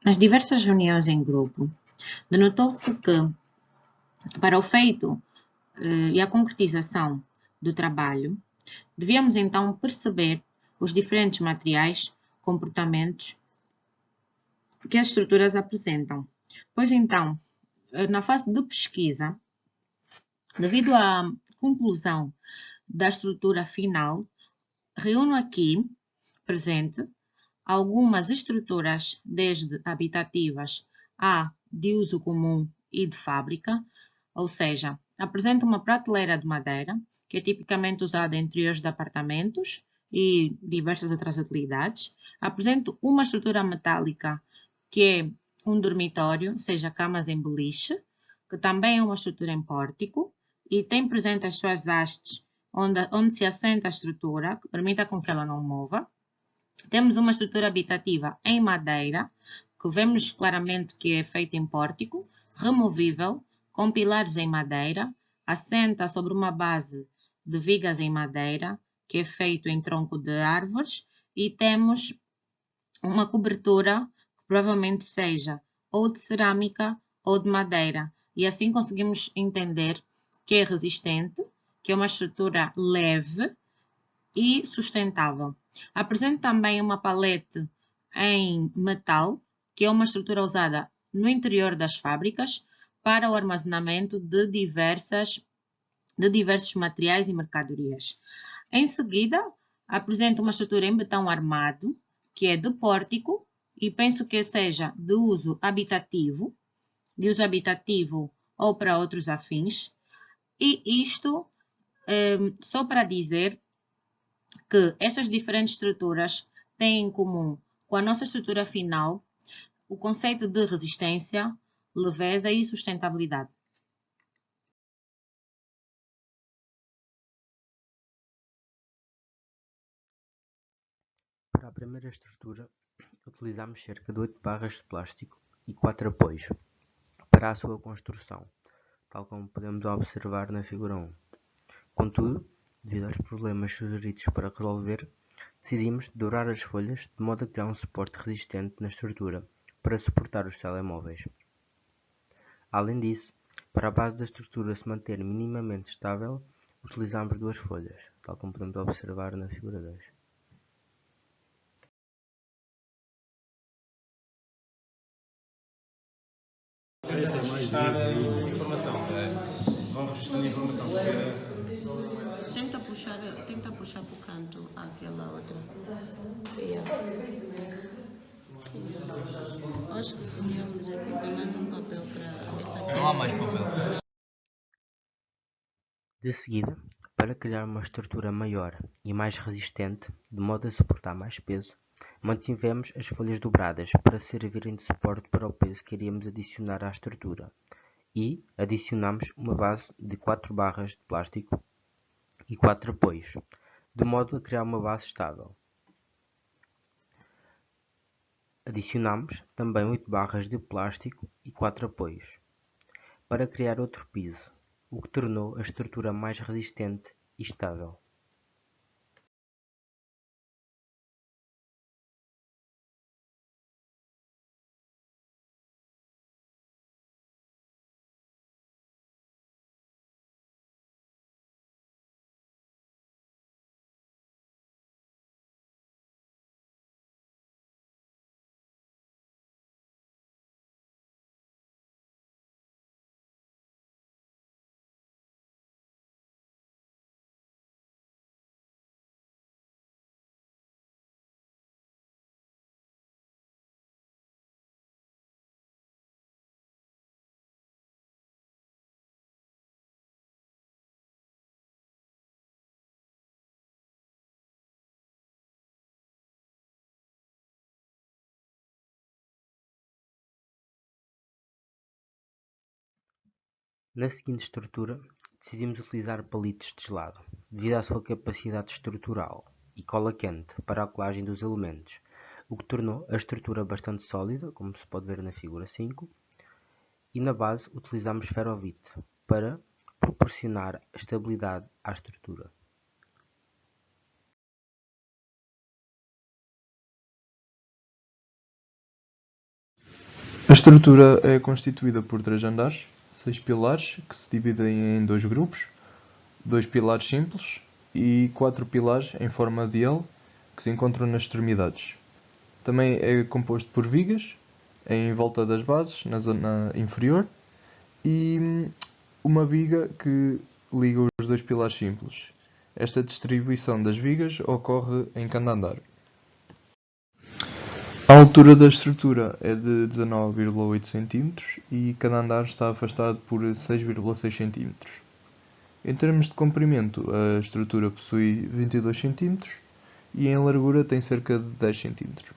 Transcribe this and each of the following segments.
Nas diversas reuniões em grupo, denotou-se que, para o feito e a concretização do trabalho, devíamos então perceber os diferentes materiais, comportamentos que as estruturas apresentam. Pois então, na fase de pesquisa, devido à conclusão da estrutura final, reúno aqui, presente, algumas estruturas, desde habitativas a de uso comum e de fábrica, ou seja, apresento uma prateleira de madeira, que é tipicamente usada em interiores de apartamentos e diversas outras utilidades. Apresento uma estrutura metálica, que é um dormitório, seja camas em beliche, que também é uma estrutura em pórtico, e tem presente as suas hastes, onde se assenta a estrutura, que permita com que ela não mova. Temos uma estrutura habitativa em madeira, que vemos claramente que é feita em pórtico, removível, com pilares em madeira, assenta sobre uma base de vigas em madeira, que é feito em tronco de árvores, e temos uma cobertura que provavelmente seja ou de cerâmica ou de madeira. E assim conseguimos entender que é resistente, que é uma estrutura leve e sustentável. Apresento também uma palete em metal, que é uma estrutura usada no interior das fábricas para o armazenamento de diversos materiais e mercadorias. Em seguida, apresento uma estrutura em betão armado, que é de pórtico e penso que seja de uso habitativo ou para outros afins. E isto só para dizer que essas diferentes estruturas têm em comum com a nossa estrutura final o conceito de resistência, leveza e sustentabilidade. Para a primeira estrutura, utilizamos cerca de 8 barras de plástico e 4 apoios para a sua construção, tal como podemos observar na figura 1. Contudo, devido aos problemas sugeridos para resolver, decidimos dourar as folhas de modo a criar um suporte resistente na estrutura para suportar os telemóveis. Além disso, para a base da estrutura se manter minimamente estável, utilizamos 2 folhas, tal como podemos observar na figura 2. Registrar informação. Vão registrando informação. Tenta puxar para o canto aquela outra. Acho que podíamos aqui ter mais um papel para essa aqui. Não há mais papel. De seguida, para criar uma estrutura maior e mais resistente, de modo a suportar mais peso, mantivemos as folhas dobradas para servirem de suporte para o peso que iríamos adicionar à estrutura e adicionamos uma base de 4 barras de plástico e 4 apoios, de modo a criar uma base estável. Adicionamos também 8 barras de plástico e 4 apoios, para criar outro piso, o que tornou a estrutura mais resistente e estável. Na seguinte estrutura, decidimos utilizar palitos de gelado, devido à sua capacidade estrutural, e cola quente para a colagem dos elementos, o que tornou a estrutura bastante sólida, como se pode ver na figura 5, e na base utilizamos ferrovite para proporcionar estabilidade à estrutura. A estrutura é constituída por 3 andares, 6 pilares, que se dividem em 2 grupos, 2 pilares simples e 4 pilares em forma de L, que se encontram nas extremidades. Também é composto por vigas, em volta das bases, na zona inferior, e uma viga que liga os 2 pilares simples. Esta distribuição das vigas ocorre em cada andar. A altura da estrutura é de 19,8 cm e cada andar está afastado por 6,6 cm. Em termos de comprimento, a estrutura possui 22 cm e em largura tem cerca de 10 cm.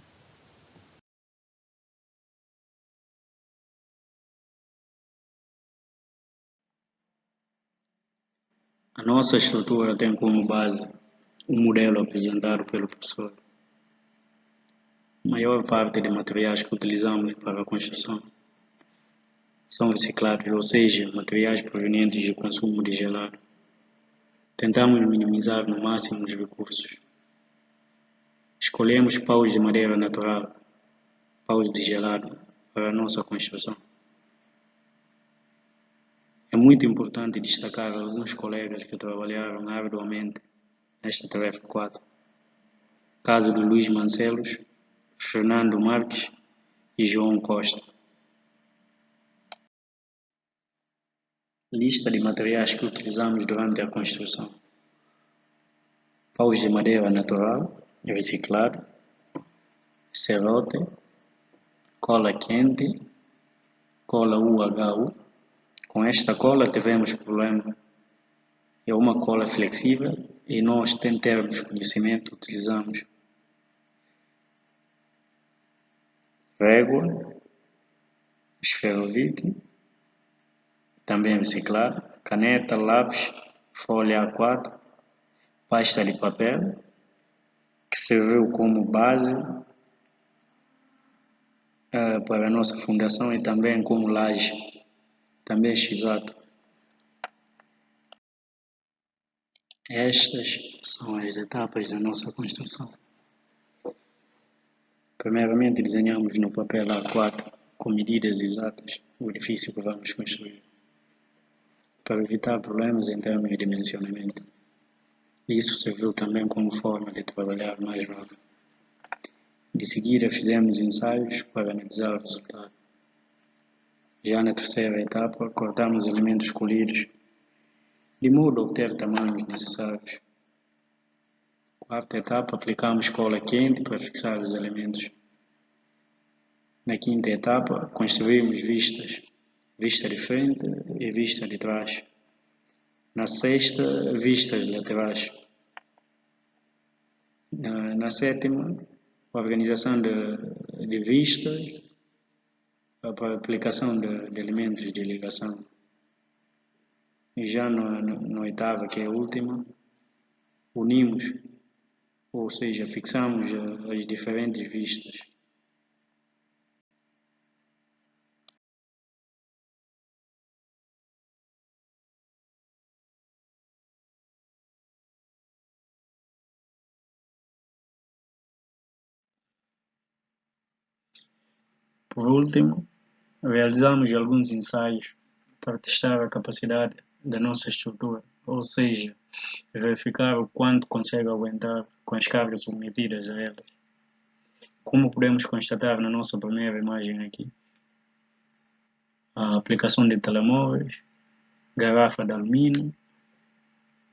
A nossa estrutura tem como base o modelo apresentado pelo professor. A maior parte de materiais que utilizamos para a construção são reciclados, ou seja, materiais provenientes do consumo de gelado. Tentamos minimizar no máximo os recursos. Escolhemos paus de madeira natural, paus de gelado, para a nossa construção. É muito importante destacar alguns colegas que trabalharam arduamente nesta tarefa 4. Caso de Luís Mancelos, Fernando Marques e João Costa. Lista de materiais que utilizamos durante a construção: paus de madeira natural, reciclado, serrote, cola quente, cola UHU. Com esta cola tivemos problema. É uma cola flexível e nós, sem termos conhecimento, utilizamos. Régua, esferovite, também reciclado, caneta, lápis, folha A4, pasta de papel, que serviu como base para a nossa fundação e também como laje, também x-ato. Estas são as etapas da nossa construção. Primeiramente desenhamos no papel A4 com medidas exatas o edifício que vamos construir, para evitar problemas em termos de dimensionamento. Isso serviu também como forma de trabalhar mais rápido. De seguida fizemos ensaios para analisar o resultado. Já na terceira etapa, cortamos elementos escolhidos, de modo a obter tamanhos necessários. Quarta etapa, aplicamos cola quente para fixar os elementos. Na quinta etapa, construímos vistas, vista de frente e vista de trás. Na sexta, vistas laterais. Na sétima, organização de vistas para aplicação de elementos de ligação. E já na oitava, que é a última, unimos, ou seja, fixamos as diferentes vistas. Por último, realizamos alguns ensaios para testar a capacidade da nossa estrutura, ou seja, verificar o quanto consegue aguentar com as cargas submetidas a elas. Como podemos constatar na nossa primeira imagem aqui, a aplicação de telemóveis, garrafa de alumínio,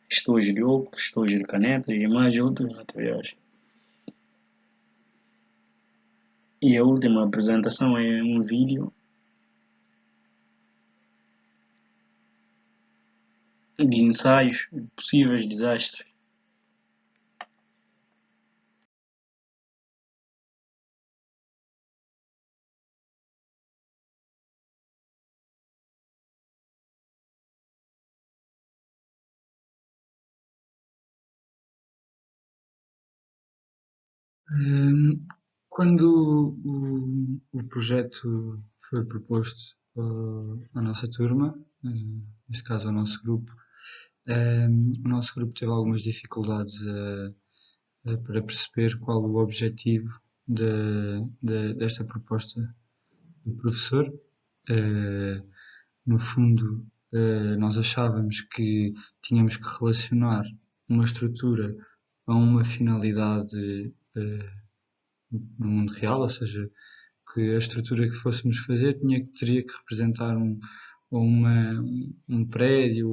estojo de óculos, estojo de canetas e mais outros materiais. E a última apresentação é um vídeo de ensaios de possíveis desastres. Quando o projeto foi proposto à nossa turma, neste caso ao nosso grupo, o nosso grupo teve algumas dificuldades para perceber qual o objetivo desta proposta do professor. No fundo, nós achávamos que tínhamos que relacionar uma estrutura a uma finalidade no mundo real, ou seja, que a estrutura que fôssemos fazer teria que representar um prédio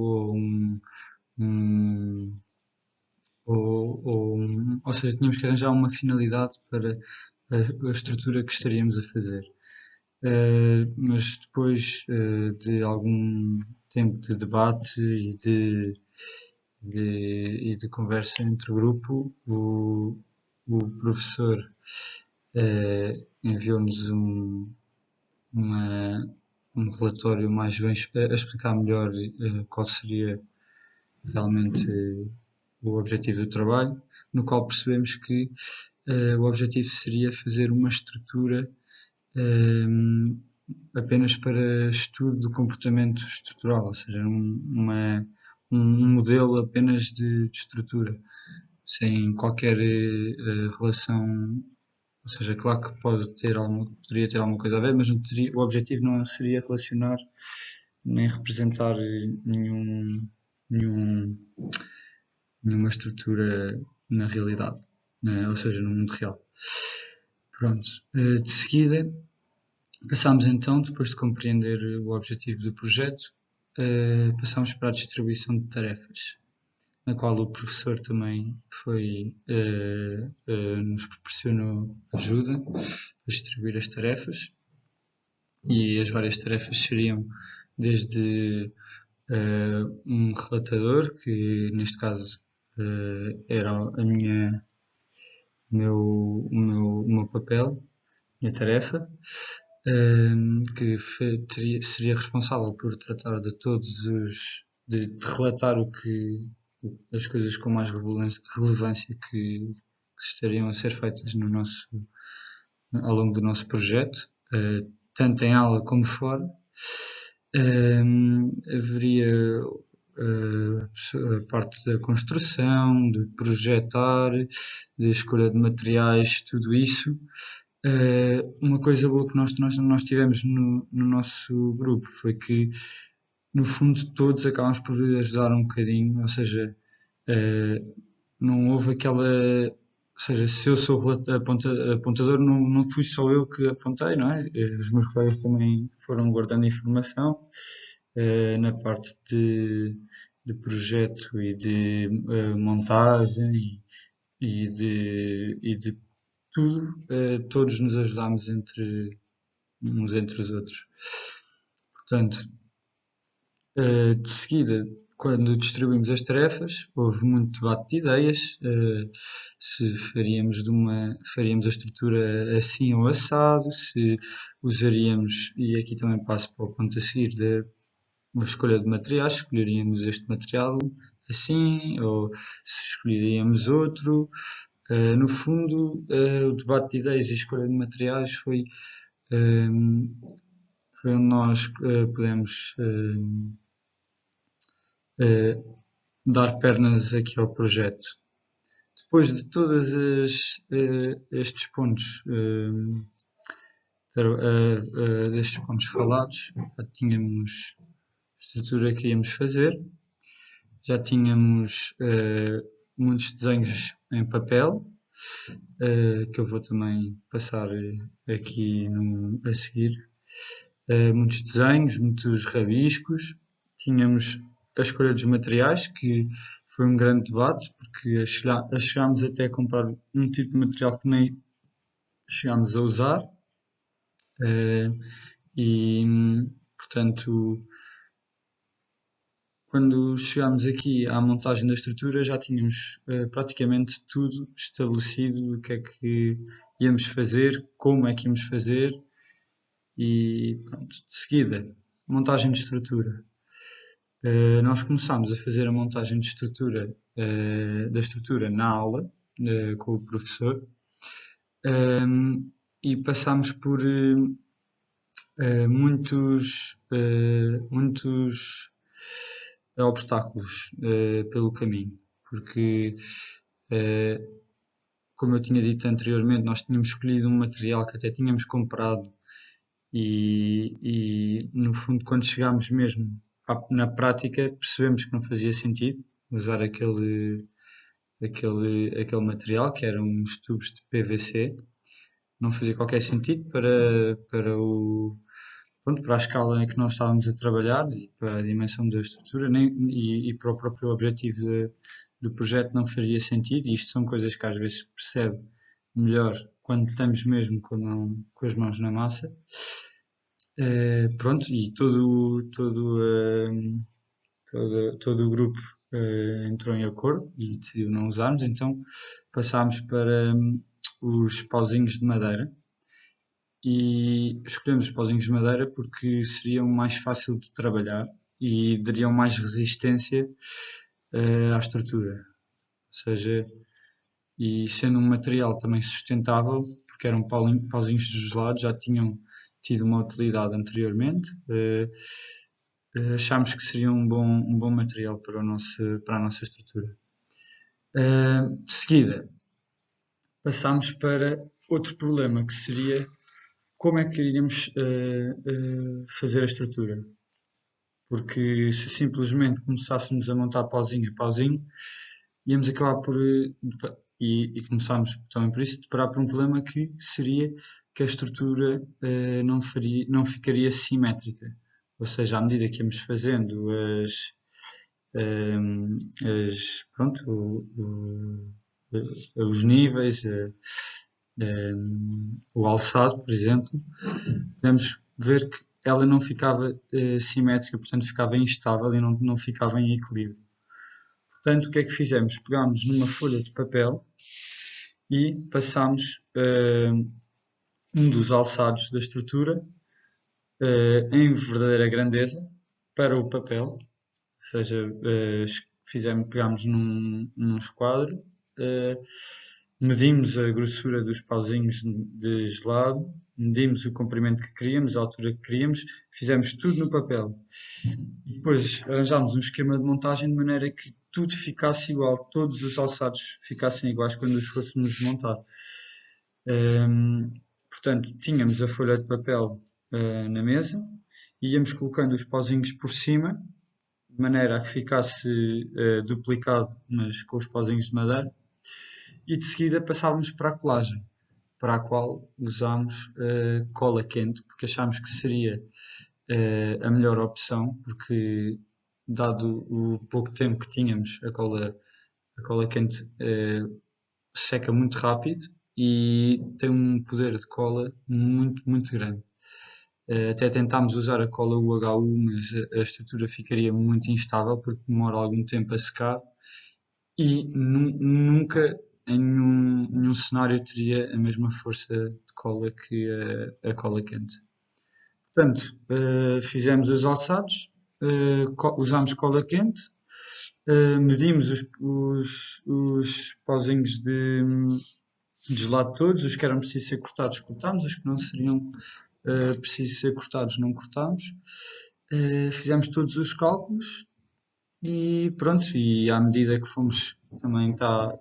ou seja, tínhamos que arranjar uma finalidade para a estrutura que estaríamos a fazer. Mas depois de algum tempo de debate e de conversa entre o grupo, o professor enviou-nos um relatório mais bem a explicar melhor qual seria realmente o objetivo do trabalho, no qual percebemos que o objetivo seria fazer uma estrutura apenas para estudo do comportamento estrutural, ou seja, um modelo apenas de estrutura, sem qualquer relação. Ou seja, claro que poderia ter alguma coisa a ver, mas o objetivo não seria relacionar nem representar nenhuma estrutura na realidade, ou seja, no mundo real. Pronto. De seguida, passámos então, depois de compreender o objetivo do projeto, passámos para a distribuição de tarefas, na qual o professor também nos proporcionou ajuda a distribuir as tarefas, e as várias tarefas seriam desde um relatador, que neste caso era o meu papel, minha tarefa, que seria responsável por tratar de de relatar as coisas com mais relevância que estariam a ser feitas ao longo do nosso projeto, tanto em aula como fora. Haveria a parte da construção, de projetar, de escolha de materiais, tudo isso. Uma coisa boa que nós tivemos no nosso grupo foi que, no fundo, todos acabámos por ajudar um bocadinho, ou seja, não houve aquela. Ou seja, se eu sou apontador, não fui só eu que apontei, não é? Os meus colegas também foram guardando informação na parte de projeto e de montagem e de tudo. Todos nos ajudámos uns entre os outros. Portanto, de seguida, quando distribuímos as tarefas, houve muito debate de ideias, se faríamos a estrutura assim ou assado, se usaríamos, e aqui também passo para o ponto a seguir, da escolha de materiais, escolheríamos este material assim, ou se escolheríamos outro. No fundo, o debate de ideias e escolha de materiais foi onde nós pudemos dar pernas aqui ao projeto. Depois de todos estes pontos falados, já tínhamos a estrutura que íamos fazer, já tínhamos muitos desenhos em papel, que eu vou também passar aqui a seguir. Muitos desenhos, muitos rabiscos, tínhamos a escolha dos materiais, que foi um grande debate, porque chegámos até a comprar um tipo de material que nem chegámos a usar, e portanto, quando chegámos aqui à montagem da estrutura, já tínhamos praticamente tudo estabelecido, o que é que íamos fazer, como é que íamos fazer, e pronto, de seguida, montagem de estrutura. Nós começámos a fazer a montagem de estrutura, da estrutura na aula, com o professor, e passámos por muitos obstáculos pelo caminho, porque, como eu tinha dito anteriormente, nós tínhamos escolhido um material que até tínhamos comprado e no fundo, quando chegámos mesmo na prática, percebemos que não fazia sentido usar aquele material, que eram uns tubos de PVC. Não fazia qualquer sentido para a escala em que nós estávamos a trabalhar e para a dimensão da estrutura e para o próprio objetivo do projeto não faria sentido. E isto são coisas que às vezes se percebe melhor quando estamos mesmo com as mãos na massa. Pronto, e todo o grupo entrou em acordo e decidiu não usarmos, então passámos para os pauzinhos de madeira e escolhemos os pauzinhos de madeira porque seriam mais fácil de trabalhar e dariam mais resistência à estrutura. Ou seja, e sendo um material também sustentável, porque eram pauzinhos gelados, já tinham tido uma utilidade anteriormente, achámos que seria um bom material para a nossa estrutura. De seguida, passámos para outro problema, que seria como é que iríamos fazer a estrutura. Porque se simplesmente começássemos a montar pauzinho a pauzinho, íamos acabar por, e começámos também por isso, deparar por um problema que seria que a estrutura não ficaria simétrica. Ou seja, à medida que íamos fazendo os níveis, o alçado, por exemplo, podemos ver que ela não ficava simétrica, portanto ficava instável e não ficava em equilíbrio. Portanto, o que é que fizemos? Pegámos numa folha de papel e passámos um dos alçados da estrutura em verdadeira grandeza para o papel, ou seja, pegámos num esquadro, medimos a grossura dos pauzinhos de gelado, medimos o comprimento que queríamos, a altura que queríamos, fizemos tudo no papel. E depois arranjámos um esquema de montagem de maneira que tudo ficasse igual, todos os alçados ficassem iguais quando os fôssemos montar. Portanto, tínhamos a folha de papel na mesa, íamos colocando os pauzinhos por cima, de maneira a que ficasse duplicado, mas com os pauzinhos de madeira, e de seguida passávamos para a colagem, para a qual usámos cola quente, porque achámos que seria a melhor opção, porque dado o pouco tempo que tínhamos, a cola quente seca muito rápido e tem um poder de cola muito, muito grande. Até tentámos usar a cola UHU, mas a estrutura ficaria muito instável porque demora algum tempo a secar e nunca em nenhum cenário teria a mesma força de cola que a cola quente. Portanto, fizemos os alçados, usámos cola quente, medimos os pauzinhos de gelado todos, os que eram precisos ser cortados, cortámos, os que não seriam precisos ser cortados, não cortámos. Fizemos todos os cálculos e pronto, e à medida que fomos, também está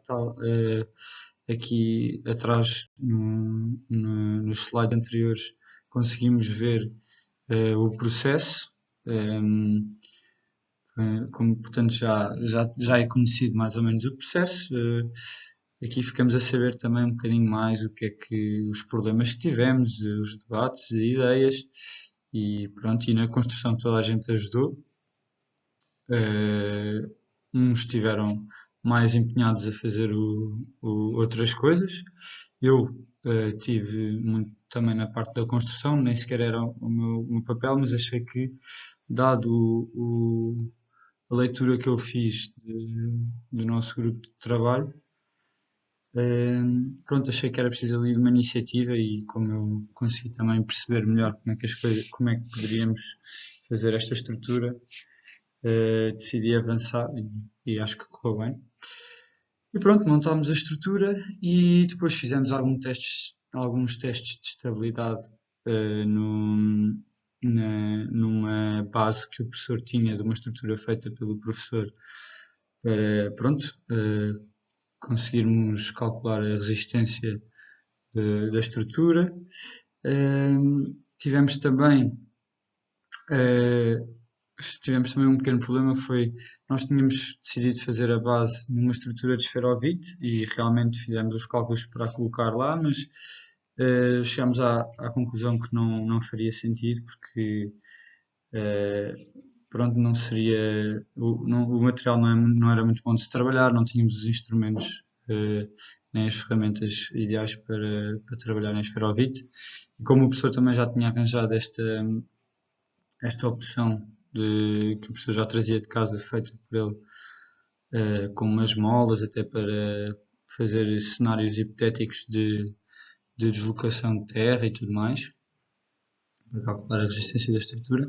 aqui atrás nos slides anteriores, conseguimos ver o processo. Como portanto já é conhecido mais ou menos o processo, aqui ficamos a saber também um bocadinho mais o que é que os problemas que tivemos, os debates e ideias, e pronto, e na construção toda a gente ajudou. Uns estiveram mais empenhados a fazer outras coisas. Eu tive muito também na parte da construção, nem sequer era o meu papel, mas achei que, dado a leitura que eu fiz do nosso grupo de trabalho, pronto, achei que era preciso ali de uma iniciativa e como eu consegui também perceber melhor como é que poderíamos fazer esta estrutura, decidi avançar e acho que correu bem. E pronto, montámos a estrutura e depois fizemos alguns testes de estabilidade numa base que o professor tinha, de uma estrutura feita pelo professor, para pronto, conseguirmos calcular a resistência da estrutura. tivemos também um pequeno problema, foi nós tínhamos decidido fazer a base numa estrutura de esferovite e realmente fizemos os cálculos para a colocar lá, mas chegámos à conclusão que não faria sentido, porque pronto, não seria, o material não era muito bom de se trabalhar, não tínhamos os instrumentos nem as ferramentas ideais para trabalhar em esferovite, e como o professor também já tinha arranjado esta opção que o professor já trazia de casa feita por ele, com umas molas até para fazer cenários hipotéticos de deslocação de terra e tudo mais, para calcular a resistência da estrutura.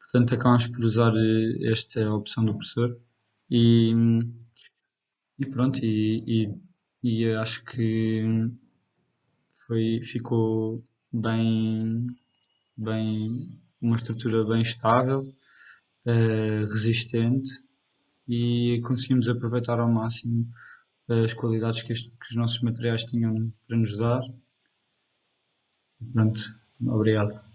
Portanto, acabamos por usar esta opção do professor e pronto, e acho que ficou bem, uma estrutura bem estável, resistente, e conseguimos aproveitar ao máximo as qualidades que os nossos materiais tinham para nos dar. Pronto, obrigado.